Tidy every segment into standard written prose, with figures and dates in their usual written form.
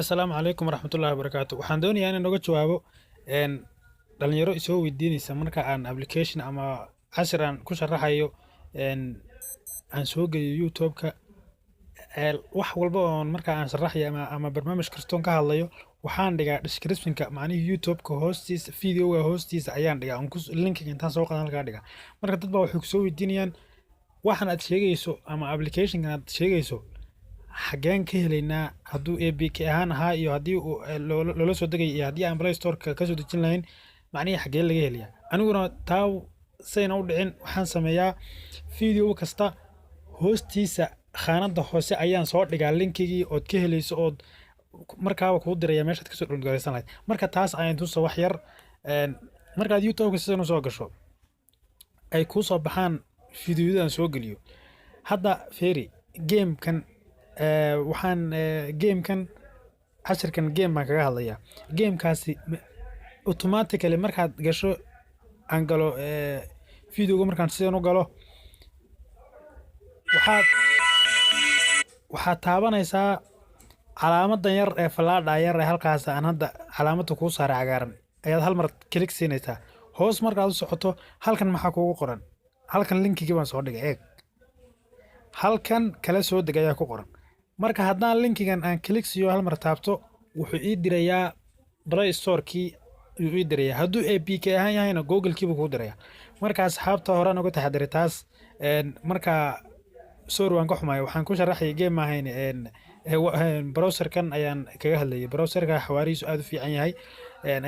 Assalaamu calaykum waraxmatullaahi wabarakaatu. Waxaan doonayaa inaan uga jawaabo een dhalinyaro isoo weydiinaysa marka aan application ama cashir aan ku sharaxayo een aan soo geliyo YouTube-ka wax walba oo marka aan sharaxayo ama barnaamij kastoon ka hadlayo waxaan dhigaa description-ka macnaheedu YouTube-ka hoostiisa video-ga hoostiisa ayaan dhigaa link-ga intaan soo qaadan halkaa dhigaa. Marka dad baa waxay ku soo weydiinayaan waxan aad sheegayso ama application-kan aad sheegayso xageen ka helaynaa hadduu APK ahaan ahaa iyo haddii loola soo degay iyo haddii aan Play Store-ka ka soo dejin lahayn macnaheedu xagee laga helayaa. Aniguna taa sayna u dhicin waxaan sameeyaa video kasta hoostiisa khaanada hoose ayaan soo dhigaa linkigii ood ka helayso ood markaaba kuu diraya meeshaad kasoo downloadaysan lahayd. Marka taas ayaan tuso wax yar markaad YouTube-ka sidan u soo gasho ay kuu soo baxaan fiidiyodan soo geliyo. Hadda fiiri game-kan waxaan game-kan cashirkan game baan kaga hadlayaa. Game-kaasi automatically markaad gasho aan galo video-ga markaan sidan u galo waxaad taabanaysaa calaamadan yar ee falaadha yar ee halkaas aan hadda calaamada kuu saaray cagaaran ayaad hal mar click siinaysaa. Hoos markaad u socoto halkan maxaa kuugu qoran halkan linkigii baan soo dhigay eeg halkan kala soo deg ayaa ku qoran. Marka haddaan linkigan aan click siiyo hal mar taabto wuxuu ii dirayaa Play Store-kii ayuu ii dirayaa. Hadduu APK ahaan yahayna Google-kii buu kuu dirayaa. Marka asxaabta horaan uga taxadiray taas marka sorry waan ka xumahay waxaan ku sharaxay game ma ahayn browser-kan ayaan kaga hadlayay. Browser-ka xawaarihiisu aad u fiican yahay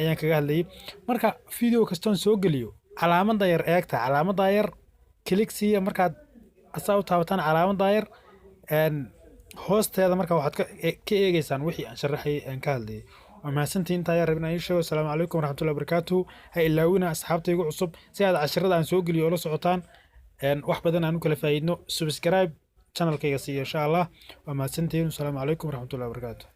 ayaan kaga hadlayay. Marka video kastoon soo geliyo calaamada yar eegta calaamada yar click siiya markaad asaa u taabataan calaamada yar hoosteeda marka waxaad ka eegaysaan wixii aan sharaxay aan ka hadlayay. waa mahadsantihiin intaa ayaan rabnaa in sheego. Assalaamu calaykum waraxmatullaahi wabarakaatuh. Ha ilaawina asxaabtaygu cusub si aad casharada aan soo geliyo oo la socotaan wax badan aan u kala faa'iidno. Subscribe channel-kayga siiyo insha Allah. waa mahadsantihiin. Assalaamu calaykum waraxmatullaahi wabarakaatuh.